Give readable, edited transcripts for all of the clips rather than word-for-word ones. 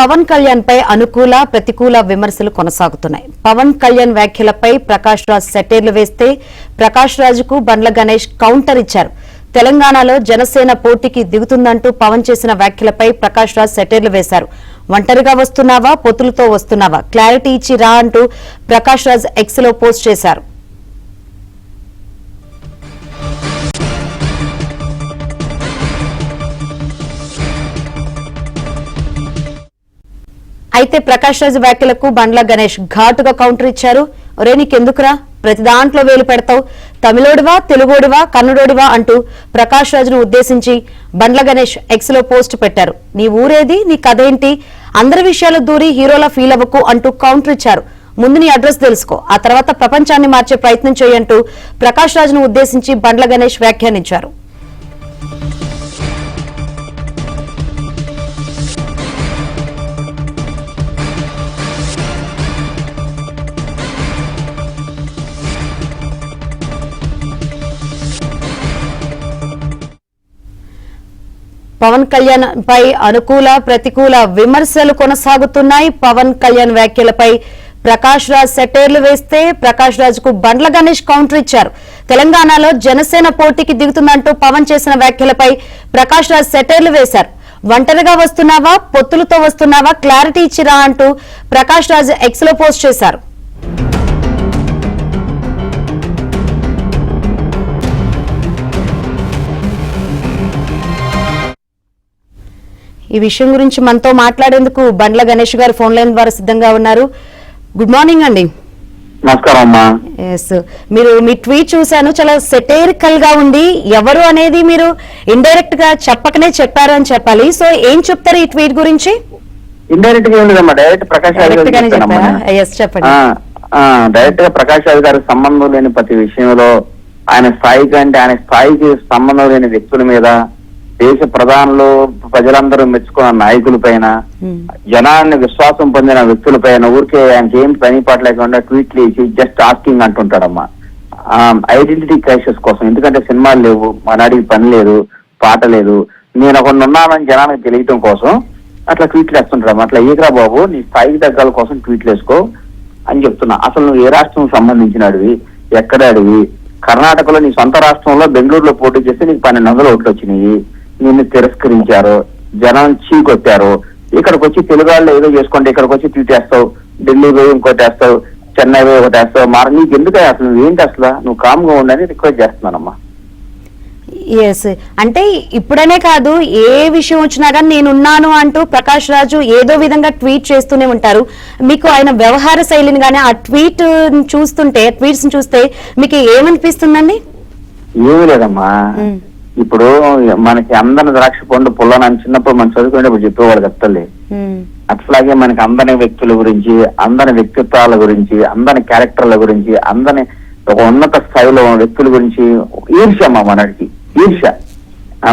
పవన్ కళ్యాణ్ పై అనుకూల ప్రతికూల విమర్శలు కొనసాగుతున్నాయి. పవన్ కళ్యాణ్ వ్యాఖ్యలపై ప్రకాష్ రాజ్ సెటైర్లు వేస్తే ప్రకాష్ రాజుకు బండ్ల గణేష్ కౌంటర్ ఇచ్చారు. తెలంగాణలో జనసేన పోటీకి దిగుతుందంటూ పవన్ చేసిన వ్యాఖ్యలపై ప్రకాష్ రాజ్ సెటైర్లు వేశారు. ఒంటరిగా వస్తున్నావా, పొత్తులతో వస్తున్నావా, క్లారిటీ ఇచ్చి రా అంటూ ప్రకాష్ రాజ్ ఎక్స్ లో పోస్ట్ చేశారు. అయితే ప్రకాష్ రాజ్ వ్యాఖ్యలకు బండ్ల గణేష్ ఘాటుగా కౌంటర్ ఇచ్చారు. ఒరే నీకెందుకురా, ప్రతి దాంట్లో వేలు పెడతావు, తమిళోడివా, తెలుగోడివా, కన్నడోడివా అంటూ ప్రకాష్ రాజును ఉద్దేశించి బండ్ల గణేష్ ఎక్స్ లో పోస్ట్ పెట్టారు. నీ ఊరేది, నీ కథేంటి, అందరి విషయాలు దూరి హీరోలా ఫీల్ అవ్వకు అంటూ కౌంటర్ ఇచ్చారు. ముందు నీ అడ్రస్ తెలుసుకో, ఆ తర్వాత ప్రపంచాన్ని మార్చే ప్రయత్నం చేయంటూ ప్రకాష్ రాజును ఉద్దేశించి బండ్ల గణేష్ వ్యాఖ్యానించారు. పవన్ కళ్యాణ్ పై అనుకూల ప్రతికూల విమర్శలు కొనసాగుతున్నాయి. పవన్ కళ్యాణ్ వ్యాఖ్యలపై ప్రకాష్ రాజ్ సెటైర్లు వేస్తే ప్రకాష్ రాజుకు బండ్ల గణేష్ కౌంటర్ ఇచ్చారు. తెలంగాణలో జనసేన పోటీకి దిగుతుందంటూ పవన్ చేసిన వ్యాఖ్యలపై ప్రకాష్ రాజ్ సెటైర్లు వేశారు. ఒంటరిగా వస్తున్నావా, పొత్తులతో వస్తున్నావా, క్లారిటీ ఇచ్చిరా అంటూ ప్రకాష్ రాజ్ ఎక్స్ లో పోస్ట్ చేశారు. ఈ విషయం గురించి మనతో మాట్లాడేందుకు బండ్ల గణేష్ గారు ఫోన్ లైన్ ద్వారా సిద్ధంగా ఉన్నారు. గుడ్ మార్నింగ్ అండి. నమస్కారం అమ్మా. మీరు మీ ట్వీట్ చూశాను, చాలా సెటైరికల్ గా ఉంది. ఎవరు అనేది మీరు ఇండైరెక్ట్ గా చెప్పకనే చెప్పారు అని చెప్పాలి. సో ఏం చెప్తారు ఈ ట్వీట్ గురించి? ఇండైరెక్ట్ గా ఉండదమ్మా, డైరెక్ట్ ప్రకాష్ రాజ్ చెప్పండి. డైరెక్ట్ గా ప్రకాష్ రాజ్ గారికి సంబంధం లేని ప్రతి విషయంలో ఆయన స్థాయికి అంటే ఆయన స్థాయికి సంబంధం లేని వ్యక్తుల మీద, దేశ ప్రధానులు ప్రజలందరూ మెచ్చుకున్న నాయకుల పైన, జనాన్ని విశ్వాసం పొందిన వ్యక్తుల పైన ఊరికే ఆయనకి ఏం పని పాట లేకుండా ట్వీట్లు వేసి జస్ట్ ఆస్కింగ్ అంటుంటాడమ్మా. ఐడెంటిటీ క్రైసిస్ కోసం. ఎందుకంటే సినిమాలు లేవు, మనాడికి పని లేదు, పాట లేదు, నేను ఒకరిని ఉన్నానని జనానికి తెలియటం కోసం అట్లా ట్వీట్లు వేస్తుంటాడమ్మా. అట్లా ఏకరా బాబు, నీ స్థాయికి తగ్గాల కోసం ట్వీట్లు వేసుకో అని చెప్తున్నా. అసలు నువ్వు ఏ రాష్ట్రం సంబంధించినడివి, ఎక్కడ అడివి? కర్ణాటకలో నీ సొంత రాష్ట్రంలో బెంగళూరులో పోటీ చేస్తే నీకు 1200 ఓట్లు వచ్చినాయి. నిన్ను తిరస్కరించారు, జనం చీకొట్టారు. ఇక్కడికి వచ్చి తెలుగు వాళ్ళు ఏదో చేసుకోండి, ఇక్కడికి వచ్చి ట్వీట్ వేస్తావు, ఢిల్లీ పోయి ఇంకోటి వేస్తావు, చెన్నై పోయి ఒకటి వేస్తావు. మరి నీకు ఎందుకు అసలు ఏంటి, అసలు నువ్వు కామ్గా ఉండని రిక్వెస్ట్ చేస్తున్నానమ్మా. ఎస్, అంటే ఇప్పుడనే కాదు, ఏ విషయం వచ్చినా కానీ నేనున్నాను అంటూ ప్రకాష్ రాజు ఏదో విధంగా ట్వీట్ చేస్తూనే ఉంటారు. మీకు ఆయన వ్యవహార శైలిని కానీ ఆ ట్వీట్ చూస్తుంటే, ట్వీట్స్ చూస్తే మీకు ఏమనిపిస్తుందండి? ఏమీ లేదమ్మా, ఇప్పుడు మనకి అందరిని ద్రాక్ష పండు పుల్లనని చిన్నప్పుడు మనం చదువుకునేటప్పుడు చెప్పేవాడు చెప్తలే. అట్లాగే మనకి అందరి వ్యక్తుల గురించి, అందరి వ్యక్తిత్వాల గురించి, అందరి క్యారెక్టర్ల గురించి, అందరి ఒక ఉన్నత స్థాయిలో వ్యక్తుల గురించి ఈర్ష్య అమ్మా మనడికి. ఈర్ష్య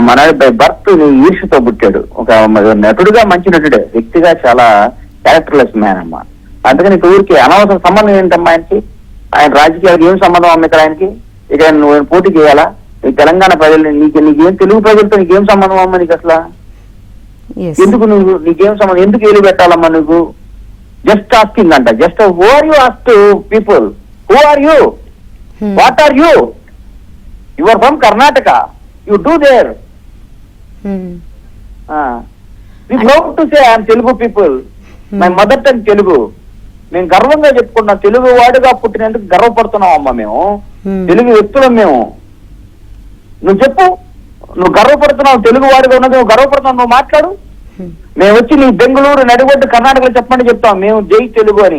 మనడి బై బర్త్ ఈర్ష్యతో పుట్టాడు. ఒక నటుడుగా మంచి నటుడే, వ్యక్తిగా చాలా క్యారెక్టర్లెస్ మ్యాన్ అమ్మా. అందుకని ఊరికి అనవసర సంబంధం ఏంటమ్మా ఆయనకి? ఆయన రాజకీయాలకు ఏం సంబంధం అమ్మ ఇక్కడ ఆయనకి? ఇక నువ్వు పోటీ చేయాలా? తెలంగాణ ప్రజలు నీకేం, తెలుగు ప్రజలతో నీకేం సంబంధం అమ్మా? నీకు అసలు ఎందుకు నువ్వు, నీకేం సంబంధం, ఎందుకు ఏలు పెట్టాలమ్మా నువ్వు? జస్ట్ ఆస్కింగ్ అంట. Just who are you ask people, who are you, what are you? You are from Karnataka, you do there. We proud to say I'm Telugu people, my mother tongue Telugu. మేము గర్వంగా చెప్పుకున్నాం, తెలుగు వాడుగా పుట్టినందుకు గర్వపడుతున్నాం అమ్మా మేము, తెలుగు వ్యక్తులం మేము. నువ్వు చెప్పు, నువ్వు గర్వపడుతున్నావు, తెలుగు వాడిగా ఉన్నది నువ్వు గర్వపడుతున్నావు, నువ్వు మాట్లాడు. మేము వచ్చి నీ బెంగళూరు నడిగొడ్డు కర్ణాటకలో చెప్పమని చెప్తాం, మేము జై తెలుగు అని.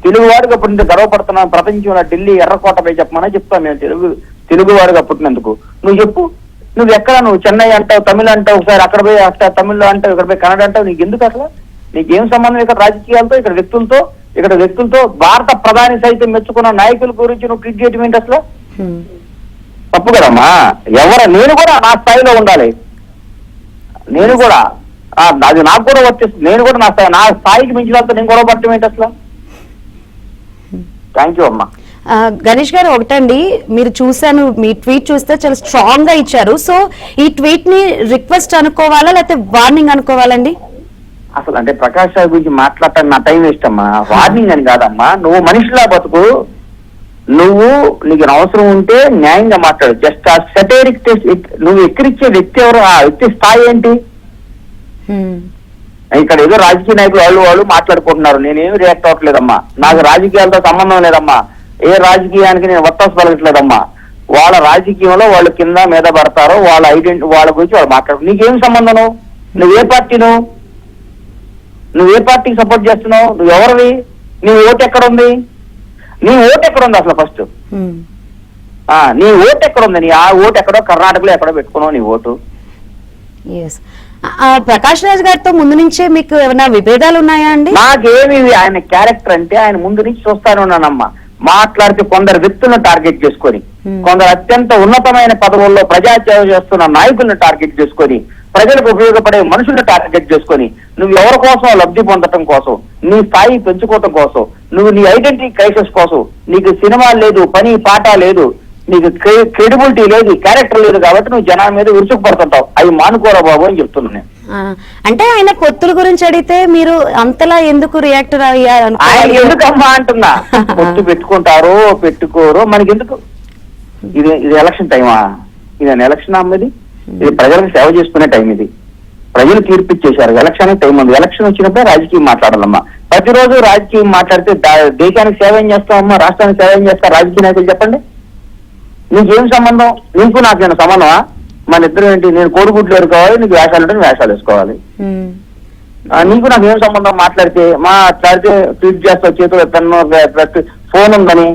తెలుగు వాడిగా పుట్టినందుకు గర్వపడుతున్నాం, ప్రపంచంలో ఢిల్లీ ఎర్రకోటపై చెప్పమని చెప్తాం మేము తెలుగు వాడిగా పుట్టినందుకు. నువ్వు చెప్పు, నువ్వు ఎక్కడ, నువ్వు చెన్నై అంటావు, తమిళ అంటావు, ఒకసారి అక్కడ పోయి అక్కడ తమిళ్లో అంటావు, ఇక్కడ పోయి కన్నడ అంటావు. నీకు ఎందుకు అసలు? నీకేం సంబంధం ఇక్కడ రాజకీయాలతో, ఇక్కడ వ్యక్తులతో? భారత ప్రధాని సైతం మెచ్చుకున్న నాయకుల గురించి నువ్వు ట్వీట్ చేయటం ఏంటి అసలు? తప్పు కదమ్మా. నేను కూడా నా స్థాయిలో ఉండాలి, నేను కూడా అది నాకు కూడా వచ్చేస్తుంది. నేను కూడా నా స్థాయికి మించిన నేను గొడవ పట్టడం ఏంటి అసలు? థ్యాంక్ యూ అమ్మా. గణేష్ గారు, ఒకటండి, మీరు చూసాను, మీ ట్వీట్ చూస్తే చాలా స్ట్రాంగ్ గా ఇచ్చారు. సో ఈ ట్వీట్ ని రిక్వెస్ట్ అనుకోవాలా లేకపోతే వార్నింగ్ అనుకోవాలండి? అసలు అంటే ప్రకాష్ రాజ్ గురించి మాట్లాడటానికి నా టైం వేస్ట్ అమ్మా. వార్నింగ్ అని కాదమ్మా, నువ్వు మనిషిలా బతుకు, నువ్వు నీకు అవసరం ఉంటే న్యాయంగా మాట్లాడు. జస్ట్ ఆ సెటైరిక్ టెస్ట్ నువ్వు ఎక్కిరిచ్చే వ్యక్తి ఎవరు, ఆ వ్యక్తి స్థాయి ఏంటి? ఇక్కడ ఏదో రాజకీయ నాయకులు వాళ్ళు మాట్లాడుకుంటున్నారు, నేనేమి రియాక్ట్ అవ్వట్లేదమ్మా. నాకు రాజకీయాలతో సంబంధం లేదమ్మా, ఏ రాజకీయానికి నేను వత్తాసు పలకట్లేదమ్మా. వాళ్ళ రాజకీయంలో వాళ్ళు కింద మీద పడతారో వాళ్ళ వాళ్ళ గురించి వాళ్ళు మాట్లాడు. నీకేం సంబంధం? నువ్వే పార్టీను, నువ్వే పార్టీకి సపోర్ట్ చేస్తున్నావు? నువ్వు ఎవరివి? నీ ఓటు ఎక్కడ ఉంది? నీ ఓటు ఎక్కడ ఉంది అసలు? ఫస్ట్ నీ ఓటు ఎక్కడ ఉంది? నీ ఆ ఓటు ఎక్కడో కర్ణాటకలో ఎక్కడో పెట్టుకున్నావు నీ ఓటు. ప్రకాష్ రాజ్ గారితో ముందు నుంచే మీకు ఏమైనా విభేదాలు ఉన్నాయా అండి? నాకేమి ఆయన క్యారెక్టర్ అంటే ఆయన ముందు నుంచి చూస్తానే ఉన్నానమ్మా. మాట్లాడితే కొందరు వ్యక్తులను టార్గెట్ చేసుకొని, కొందరు అత్యంత ఉన్నతమైన పదవుల్లో ప్రజాసేవ చేస్తున్న నాయకులను టార్గెట్ చేసుకొని, ప్రజలకు ఉపయోగపడే మనుషులను టార్గెట్ చేసుకొని, నువ్వు ఎవరి కోసం లబ్ధి పొందటం కోసం, నీ స్థాయి పెంచుకోవటం కోసం, నువ్వు నీ ఐడెంటిటీ క్రైసిస్ కోసం, నీకు సినిమా లేదు, పని పాట లేదు, నీకు క్రెడిబిలిటీ లేదు, క్యారెక్టర్ లేదు కాబట్టి నువ్వు జనాల మీద విరుచుకుపడుతుంటావు. అవి మానుకోరా బాబు అని చెప్తున్నాను. అంటే ఆయన పొత్తుల గురించి అడిగితే మీరు అంతలా ఎందుకు రియాక్ట్ అయ్యారు? ఆయన ఎందుకమ్మా అంటున్నా, పొత్తు పెట్టుకుంటారో పెట్టుకోరో మనకెందుకు? ఇది ఎలక్షన్ టైమా? ఇది ఎలక్షన్ అమ్మది? ఇది ప్రజలకు సేవ చేసుకునే టైం. ఇది ప్రజలు తీర్పిచ్చేశారు. ఎలక్షన్ టైం ఉంది. ఎలక్షన్ వచ్చినప్పుడే రాజకీయం మాట్లాడాలమ్మా. ప్రతిరోజు రాజకీయం మాట్లాడితే దేశానికి సేవ ఏం చేస్తామమ్మా, రాష్ట్రానికి సేవ ఏం చేస్తారు రాజకీయ నాయకులు? చెప్పండి, నీకేం సంబంధం? నీకు నాకేమైనా సంబంధమా? మన ఇద్దరు ఏంటి? నేను కోడిగుడ్లు ఎరుకోవాలి, నీకు వేషాలు ఉంటే వేషాలు వేసుకోవాలి. నీకు నాకు ఏం సంబంధం? మాట్లాడితే ట్వీట్ చేస్తా, చేతిలో పెన్ను ఫోన్ ఉందని.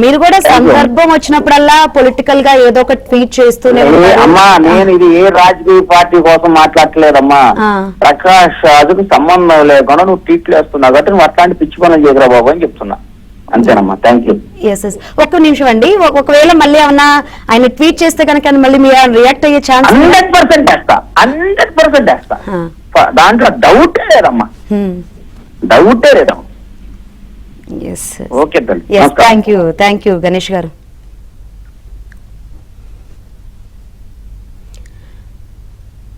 మీరు కూడా సందర్భం వచ్చినప్పుడల్లా పొలిటికల్ గా ఏదో ఒక ట్వీట్ చేస్తూనే అమ్మా. నేను ఇది ఏ రాజకీయ పార్టీ కోసం మాట్లాడలేదమ్మా. ప్రకాష్ రాజుకు సంబంధం లేకుండా నువ్వు ట్వీట్లు వేస్తున్నావు కాబట్టి నువ్వు అట్లాంటి పిచ్చి పనులు చేయగరా బాబు అని చెప్తున్నా. అంతేనమ్మా. Thank you. ఒక్క నిమిషం అండి. ఒకవేళ మళ్ళీ ఏమన్నా ఆయన ట్వీట్ చేస్తే కనుక మళ్ళీ మీరు రియాక్ట్ అయ్యే ఛాన్స్? 100% వేస్తా, 100% వేస్తా. దాంట్లో డౌటే లేదమ్మా, డౌటే లేదమ్మా. ఓకే, థ్యాంక్ యూ గణేష్ గారు.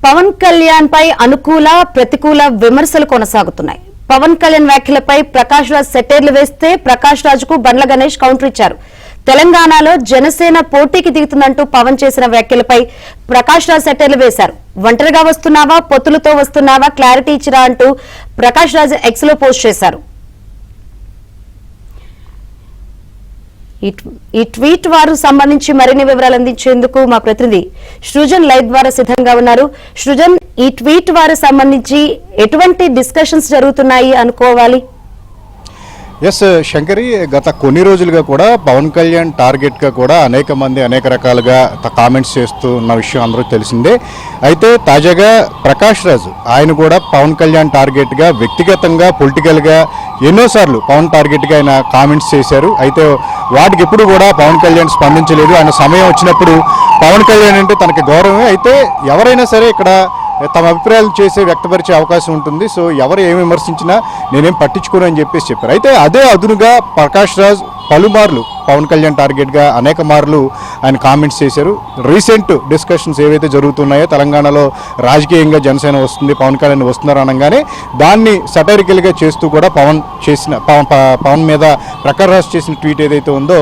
పవన్ కళ్యాణ్ పై అనుకూల ప్రతికూల విమర్శలు కొనసాగుతున్నాయి. పవన్ కళ్యాణ్ వ్యాఖ్యలపై ప్రకాష్ రాజ్ సెటైర్లు వేస్తే ప్రకాష్ రాజుకు బండ్ల గణేష్ కౌంటర్ ఇచ్చారు. తెలంగాణలో జనసేన పోటీకి దిగుతుందంటూ పవన్ చేసిన వ్యాఖ్యలపై ప్రకాష్ రాజ్ సెటైర్లు వేశారు. ఒంటరిగా వస్తున్నావా, పొత్తులతో వస్తున్నావా, క్లారిటీ ఇచ్చిరా అంటూ ప్రకాష్ రాజ్ ఎక్స్ లో పోస్ట్ చేశారు. ఈ ట్వీట్ వారు సంబంధించి మరిన్ని వివరాలు అందించేందుకు మా ప్రతినిధి సృజన్ లైవ్ ద్వారా సిద్ధంగా ఉన్నారు. సృజన్, ఈ ట్వీట్ వారు సంబంధించి ఎటువంటి డిస్కషన్స్ జరుగుతున్నాయి అనుకోవాలి? ఎస్ శంకరి, గత కొన్ని రోజులుగా కూడా పవన్ కళ్యాణ్ టార్గెట్గా కూడా అనేక మంది అనేక రకాలుగా కామెంట్స్ చేస్తూ ఉన్న విషయం అందరూ తెలిసిందే. అయితే తాజాగా ప్రకాష్ రాజు ఆయన కూడా పవన్ కళ్యాణ్ టార్గెట్గా వ్యక్తిగతంగా పొలిటికల్గా ఎన్నోసార్లు పవన్ టార్గెట్గా ఆయన కామెంట్స్ చేశారు. అయితే వాటికి ఎప్పుడు కూడా పవన్ కళ్యాణ్ స్పందించలేదు. ఆయన సమయం వచ్చినప్పుడు పవన్ కళ్యాణ్ అంటే తనకి గౌరవమే. అయితే ఎవరైనా సరే ఇక్కడ తమ అభిప్రాయాలు వ్యక్తపరిచే అవకాశం ఉంటుంది. సో ఎవరు ఏమి విమర్శించినా నేనేం పట్టించుకోను అని చెప్పారు. అయితే అదే అదునుగా ప్రకాష్ రాజ్ పలుమార్లు పవన్ కళ్యాణ్ టార్గెట్గా అనేక మార్లు ఆయన కామెంట్స్ చేశారు. రీసెంట్ డిస్కషన్స్ ఏవైతే జరుగుతున్నాయో తెలంగాణలో రాజకీయంగా జనసేన వస్తుంది, పవన్ కళ్యాణ్ వస్తున్నారు అనగానే దాన్ని సటైరికల్గా చేస్తూ కూడా పవన్ మీద ప్రకాష్ రాజ్ చేసిన ట్వీట్ ఏదైతే ఉందో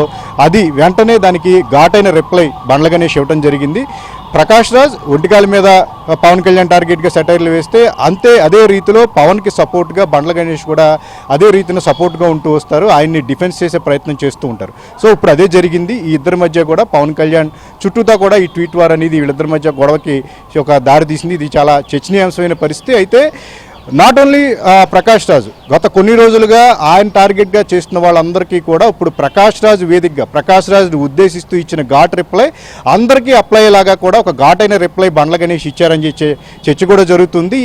అది వెంటనే దానికి ఘాటైన రిప్లై బండ్ల గణేష్ ఇవ్వడం జరిగింది. ప్రకాష్ రాజ్ ఒంటికాల మీద పవన్ కళ్యాణ్ టార్గెట్గా సెటైర్లు వేస్తే అదే రీతిలో పవన్కి సపోర్ట్గా బండ్ల గణేష్ కూడా అదే రీతిలో సపోర్ట్గా ఉంటూ వస్తారు. ఆయన్ని డిఫెన్స్ చేసే ప్రయత్నం చేస్తూ ఉంటారు. సో ఇప్పుడు అదే జరిగింది. ఈ ఇద్దరి మధ్య కూడా పవన్ కళ్యాణ్ చుట్టూతా కూడా ఈ ట్వీట్ వార్ అనేది వీళ్ళిద్దరి మధ్య గొడవకి ఒక దారి తీసింది. ఇది చాలా చర్చనీయాంశమైన పరిస్థితి. అయితే నాట్ ఓన్లీ ప్రకాష్ రాజు, గత కొన్ని రోజులుగా ఆయన టార్గెట్గా చేస్తున్న వాళ్ళందరికీ కూడా ఇప్పుడు ప్రకాష్ రాజు వేదికగా ప్రకాష్ రాజుని ఉద్దేశిస్తూ ఇచ్చిన ఘాట్ రిప్లై అందరికీ అప్లై అయ్యేలాగా కూడా ఒక ఘాటైన రిప్లై బండ్ల గణేష్ ఇచ్చారని చర్చ కూడా జరుగుతుంది.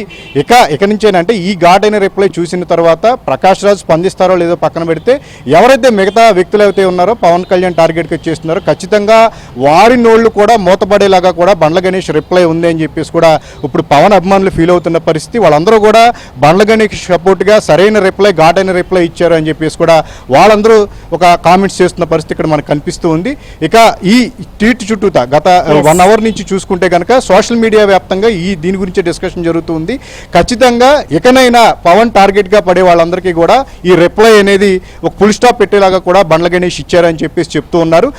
ఇక నుంచేనంటే ఈ ఘాటైన రిప్లై చూసిన తర్వాత ప్రకాష్ రాజు స్పందిస్తారో లేదో పక్కన పెడితే ఎవరైతే మిగతా వ్యక్తులు అయితే ఉన్నారో పవన్ కళ్యాణ్ టార్గెట్గా చేస్తున్నారో ఖచ్చితంగా వారి నోళ్లు కూడా మూతపడేలాగా కూడా బండ్ల గణేష్ రిప్లై ఉంది అని చెప్పేసి కూడా ఇప్పుడు పవన్ అభిమానులు ఫీల్ అవుతున్న పరిస్థితి. వాళ్ళందరూ కూడా బండ్ల గణేష్ సపోర్ట్గా సరైన రిప్లై, ఘాటైన రిప్లై ఇచ్చారు అని చెప్పేసి కూడా వాళ్ళందరూ ఒక కామెంట్స్ చేస్తున్న పరిస్థితి ఇక్కడ మనకు కనిపిస్తూ ఉంది. ఇక ఈ ట్వీట్ చుట్టూత గత 1 అవర్ నుంచి చూసుకుంటే కనుక సోషల్ మీడియా వ్యాప్తంగా దీని గురించి డిస్కషన్ జరుగుతూ ఉంది. ఖచ్చితంగా ఇకనైనా పవన్ టార్గెట్గా పడే వాళ్ళందరికీ కూడా ఈ రిప్లై అనేది ఒక ఫుల్ స్టాప్ పెట్టేలాగా కూడా బండ్ల గణేష్ ఇచ్చారని చెప్పేసి చెప్తూ ఉన్నారు.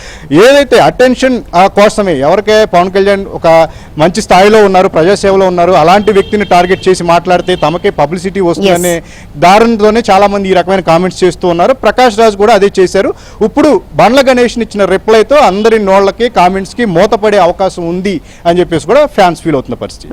ఏదైతే అటెన్షన్ కోసమే ఎవరికే పవన్ కళ్యాణ్ ఒక మంచి స్థాయిలో ఉన్నారు, ప్రజాసేవలో ఉన్నారు, అలాంటి వ్యక్తిని టార్గెట్ చేసి మాట్లాడితే తమకే పబ్లిసిటీ వస్తుందనే దారుణంతోనే చాలా మంది ఈ రకమైన కామెంట్స్ చేస్తూ ఉన్నారు. ప్రకాష్ రాజ్ కూడా అదే చేశారు. ఇప్పుడు బండ్ల గణేష్ ఇచ్చిన రిప్లైతో అందరి నోళ్ళకి కామెంట్స్కి మూతపడే అవకాశం ఉంది అని చెప్పేసి కూడా ఫ్యాన్స్ ఫీల్ అవుతున్న పరిస్థితి.